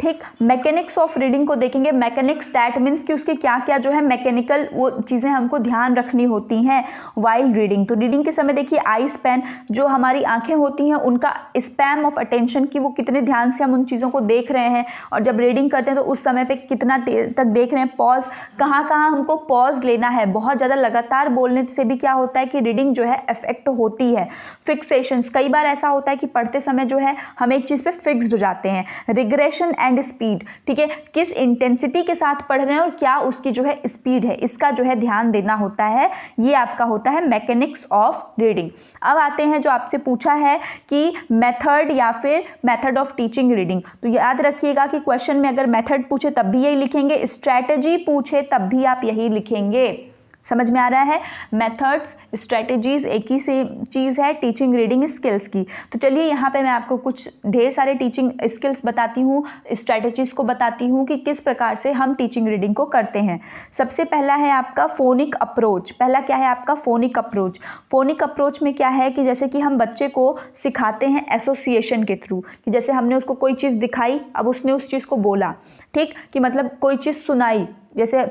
ठीक, मैकेनिक्स ऑफ रीडिंग को देखेंगे। मैकेनिक्स दैट मीन्स कि उसके क्या क्या जो है मैकेनिकल वो चीज़ें हमको ध्यान रखनी होती हैं वाइल रीडिंग। तो रीडिंग के समय देखिए आई स्पैन, जो हमारी आंखें होती हैं उनका स्पैम ऑफ अटेंशन की वो कितने ध्यान से हम उन चीज़ों को देख रहे हैं, और जब रीडिंग करते हैं तो उस समय पे कितना देर तक देख रहे हैं। पॉज, कहाँ कहाँ हमको पॉज लेना है, बहुत ज़्यादा लगातार बोलने से भी क्या होता है कि रीडिंग जो है इफेक्ट होती है। फिक्सेशंस, कई बार ऐसा होता है कि पढ़ते समय जो है हम एक चीज़ पे फिक्स्ड हो जाते हैं। रिग्रेशन एंड स्पीड, ठीक है, किस इंटेंसिटी के साथ पढ़ रहे हैं और क्या उसकी जो है स्पीड है, इसका जो है ध्यान देना होता है। ये आपका होता है मैकेनिक्स ऑफ रीडिंग। अब आते हैं जो आपसे पूछा है कि मेथड या फिर मेथड ऑफ टीचिंग रीडिंग। तो याद रखिएगा कि क्वेश्चन में अगर मेथड पूछे तब भी यही लिखेंगे, स्ट्रैटेजी पूछे तब भी आप यही लिखेंगे। समझ में आ रहा है, मेथड्स स्ट्रेटजीज एक ही से चीज़ है टीचिंग रीडिंग स्किल्स की। तो चलिए यहाँ पे मैं आपको कुछ ढेर सारे टीचिंग स्किल्स बताती हूँ, स्ट्रेटजीज को बताती हूँ कि किस प्रकार से हम टीचिंग रीडिंग को करते हैं। सबसे पहला है आपका फोनिक अप्रोच। पहला क्या है आपका फोनिक अप्रोच। फोनिक अप्रोच में क्या है कि जैसे कि हम बच्चे को सिखाते हैं एसोसिएशन के थ्रू, कि जैसे हमने उसको कोई चीज़ दिखाई, अब उसने उस चीज़ को बोला, ठीक, कि मतलब कोई चीज़ सुनाई, जैसे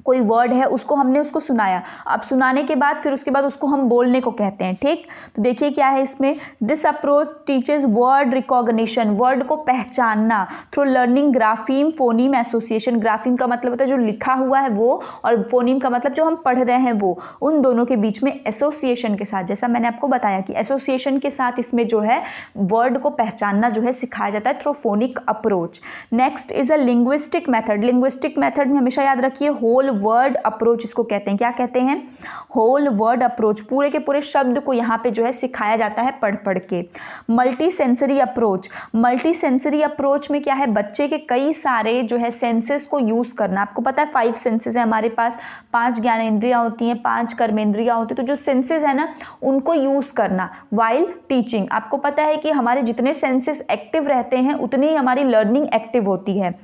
कोई वर्ड है उसको हमने उसको सुनाया, अब सुनाने के बाद फिर उसके बाद उसको हम बोलने को कहते हैं, ठीक। तो देखिए क्या है इसमें, this approach teaches word recognition, word को पहचानना थ्रू लर्निंग ग्राफीम फोनीम एसोसिएशन। ग्राफीम का मतलब होता है जो लिखा हुआ है वो, और फोनीम का मतलब जो हम पढ़ रहे हैं वो, उन दोनों के बीच में एसोसिएशन के साथ, जैसा मैंने आपको बताया कि एसोसिएशन के साथ इसमें जो है वर्ड को पहचानना जो है सिखाया जाता है through phonic approach. Next is a linguistic method. Linguistic method में हमेशा याद रखिए होल वर्ड अप्रोच इसको कहते हैं। क्या कहते हैं, होल वर्ड अप्रोच, पूरे के पूरे शब्द को यहाँ पे जो है सिखाया जाता है पढ़ पढ़ के। Multi sensory approach, multi sensory approach में क्या है, बच्चे के कई सारे जो है सेंसेस को यूज करना। आपको पता है 5 सेंसेस है हमारे पास, 5 ज्ञानेंद्रियां होती हैं, 5 कर्मेंद्रियां होती हैं, तो जो सेंसेस है ना उनको यूज करना वाइल टीचिंग। आपको पता है कि हमारे जितने सेंसेस एक्टिव रहते हैं उतनी ही हमारी लर्निंग एक्टिव होती है।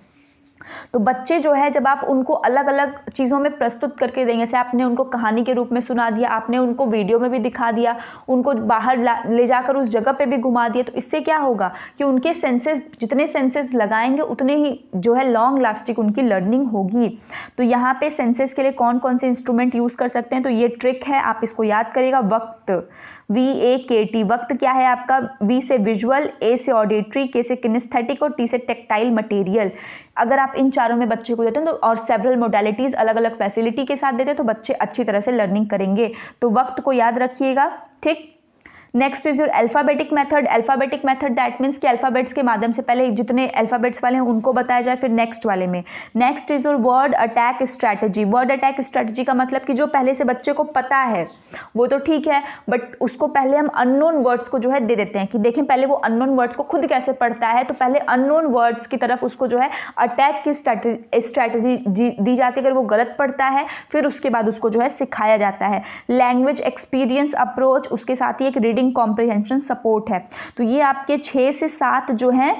तो बच्चे जो है जब आप उनको अलग अलग चीज़ों में प्रस्तुत करके देंगे, जैसे आपने उनको कहानी के रूप में सुना दिया, आपने उनको वीडियो में भी दिखा दिया, उनको बाहर ले जाकर उस जगह पे भी घुमा दिया, तो इससे क्या होगा कि उनके सेंसेस, जितने सेंसेस लगाएंगे उतने ही जो है लॉन्ग लास्टिंग उनकी लर्निंग होगी। तो यहाँ पे सेंसेस के लिए कौन कौन से इंस्ट्रूमेंट यूज़ कर सकते हैं, तो ये ट्रिक है, आप इसको याद करिएगा। वक्त, VAKT, वक्त क्या है आपका, V से विजुअल, A से ऑडिटरी, K से किनेस्थेटिक और T से टेक्टाइल मटेरियल। अगर आप इन चारों में बच्चे को देते हैं तो, और सेवरल मोडालिटीज़ अलग अलग फैसिलिटी के साथ देते हैं तो बच्चे अच्छी तरह से लर्निंग करेंगे। तो वक्त को याद रखिएगा, ठीक। Next is your alphabetic method. Alphabetic method that means कि अल्फ़ाबेट्स के माध्यम से पहले जितने अल्फ़ाबेट्स वाले हैं उनको बताया जाए, फिर नेक्स्ट वाले में। Next is your word attack strategy. Word attack strategy का मतलब कि जो पहले से बच्चे को पता है वो तो ठीक है, बट उसको पहले हम अननोन वर्ड्स को जो है दे देते हैं कि देखें पहले वो अननोन वर्ड्स को खुद कैसे पढ़ता है, तो पहले अननोन वर्ड्स की तरफ उसको जो है अटैक की स्ट्रैटेजी दी जाती है। अगर वो गलत पढ़ता है फिर उसके बाद उसको जो है सिखाया जाता है। लैंग्वेज एक्सपीरियंस अप्रोच, उसके साथ ही एक रीडिंग कॉम्प्रिहेंशन सपोर्ट है। तो ये आपके 6 से 7 जो हैं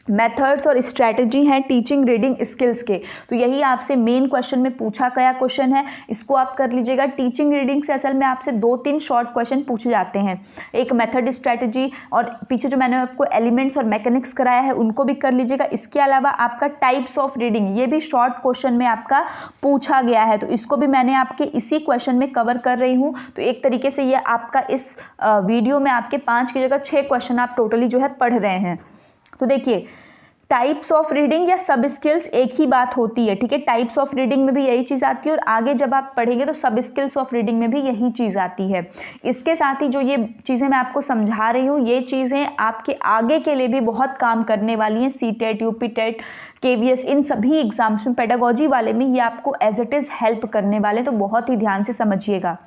मेथड्स और स्ट्रैटेजी हैं टीचिंग रीडिंग स्किल्स के। तो यही आपसे मेन क्वेश्चन में पूछा गया क्वेश्चन है, इसको आप कर लीजिएगा। टीचिंग रीडिंग से असल में आपसे 2-3 शॉर्ट क्वेश्चन पूछे जाते हैं, एक मेथड स्ट्रैटेजी और पीछे जो मैंने आपको एलिमेंट्स और मैकेनिक्स कराया है उनको भी कर लीजिएगा। इसके अलावा आपका टाइप्स ऑफ रीडिंग, ये भी शॉर्ट क्वेश्चन में आपका पूछा गया है, तो इसको भी मैंने आपके इसी क्वेश्चन में कवर कर रही हूँ। तो एक तरीके से ये आपका इस वीडियो में आपके 5 की जगह 6 क्वेश्चन आप टोटली जो है पढ़ रहे हैं। तो देखिए टाइप्स ऑफ रीडिंग या सब स्किल्स एक ही बात होती है, ठीक है। टाइप्स ऑफ रीडिंग में भी यही चीज़ आती है और आगे जब आप पढ़ेंगे तो सब स्किल्स ऑफ रीडिंग में भी यही चीज़ आती है। इसके साथ ही जो ये चीज़ें मैं आपको समझा रही हूँ, ये चीज़ें आपके आगे के लिए भी बहुत काम करने वाली हैं। सीटेट, यूपीटेट, केवीएस, इन सभी एग्जाम्स में, पेडागोजी वाले में ये आपको एज इट इज़ हेल्प करने वाले, तो बहुत ही ध्यान से समझिएगा।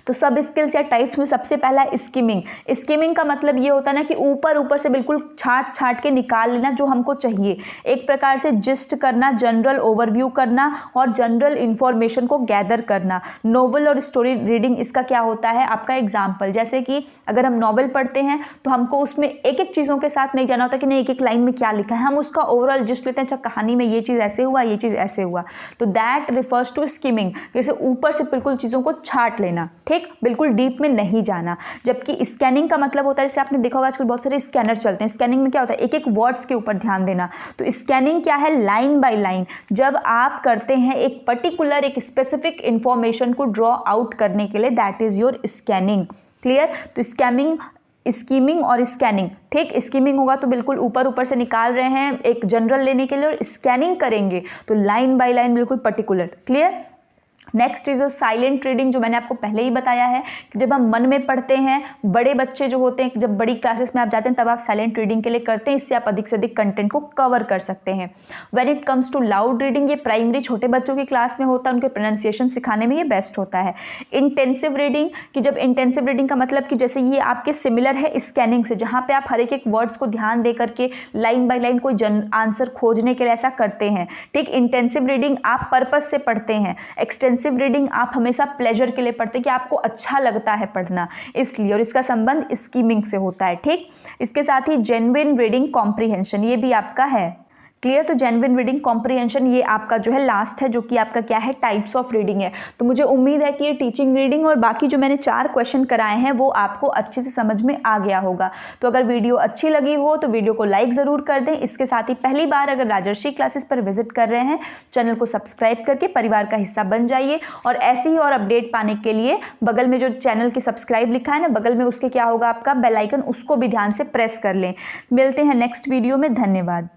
तो सब स्किल्स या टाइप्स में सबसे पहला स्किमिंग। स्किमिंग का मतलब ये होता है ना कि ऊपर ऊपर से बिल्कुल छाट छाट के निकाल लेना जो हमको चाहिए, एक प्रकार से जिस्ट करना, जनरल ओवरव्यू करना और जनरल इंफॉर्मेशन को गैदर करना। नोवेल और स्टोरी रीडिंग इसका क्या होता है, आपका एग्जाम्पल, जैसे कि अगर हम नॉवल पढ़ते हैं तो हमको उसमें एक एक चीज़ों के साथ नहीं जाना होता कि नहीं एक एक लाइन में क्या लिखा है, हम उसका ओवरऑल जिस्ट लेते हैं, अच्छा कहानी में ये चीज़ ऐसे हुआ, ये चीज़ ऐसे हुआ, तो दैट रिफर्स टू स्किमिंग। जैसे ऊपर से बिल्कुल चीज़ों को छाट लेना, ठीक, बिल्कुल डीप में नहीं जाना। जबकि स्कैनिंग का मतलब होता है, जैसे आपने देखा होगा आजकल बहुत सारे स्कैनर चलते हैं, स्कैनिंग में क्या होता है, एक एक वर्ड्स के ऊपर ध्यान देना। तो स्कैनिंग क्या है, लाइन बाय लाइन जब आप करते हैं एक पर्टिकुलर, एक स्पेसिफिक इंफॉर्मेशन को ड्रॉ आउट करने के लिए, that is your scanning. Clear. तो स्कीमिंग और स्कैनिंग, ठीक। स्कीमिंग होगा तो बिल्कुल ऊपर ऊपर से निकाल रहे हैं एक जनरल लेने के लिए, और स्कैनिंग करेंगे तो लाइन बाय लाइन बिल्कुल particular. Clear. Next is silent reading, जो मैंने आपको पहले ही बताया है कि जब हम मन में पढ़ते हैं, बड़े बच्चे जो होते हैं जब बड़ी क्लासेस में आप जाते हैं तब आप साइलेंट रीडिंग के लिए करते हैं, इससे आप अधिक से अधिक कंटेंट को कवर कर सकते हैं। When it comes to loud reading, ये प्राइमरी छोटे बच्चों की क्लास में होता है, उनके प्रोनाउंसिएशन सिखाने में ये बेस्ट होता है। इंटेंसिव रीडिंग, कि जब इंटेंसिव रीडिंग का मतलब कि जैसे ये आपके सिमिलर है स्कैनिंग से, जहाँ पे आप हर एक वर्ड्स को ध्यान दे करके लाइन बाय लाइन कोई आंसर खोजने के लिए ऐसा करते हैं, ठीक। इंटेंसिव रीडिंग आप पर्पज से पढ़ते हैं, एक्सटेंसिव रीडिंग आप हमेशा प्लेजर के लिए पढ़ते हैं कि आपको अच्छा लगता है पढ़ना इसलिए, और इसका संबंध स्कीमिंग से होता है, ठीक। इसके साथ ही जेन्युइन रीडिंग कॉम्प्रिहेंशन, ये भी आपका है। क्लियर। तो जेन्युइन रीडिंग कॉम्प्रिहेंशन ये आपका जो है लास्ट है, जो कि आपका क्या है, टाइप्स ऑफ रीडिंग है। तो मुझे उम्मीद है कि ये टीचिंग रीडिंग और बाकी जो मैंने 4 क्वेश्चन कराए हैं वो आपको अच्छे से समझ में आ गया होगा। तो अगर वीडियो अच्छी लगी हो तो वीडियो को लाइक ज़रूर कर दें। इसके साथ ही पहली बार अगर राजर्षि क्लासेस पर विजिट कर रहे हैं, चैनल को सब्सक्राइब करके परिवार का हिस्सा बन जाइए, और ऐसे ही और अपडेट पाने के लिए बगल में जो चैनल की सब्सक्राइब लिखा है ना, बगल में उसके क्या होगा आपका बेल आइकन, उसको भी ध्यान से प्रेस कर लें। मिलते हैं नेक्स्ट वीडियो में। धन्यवाद।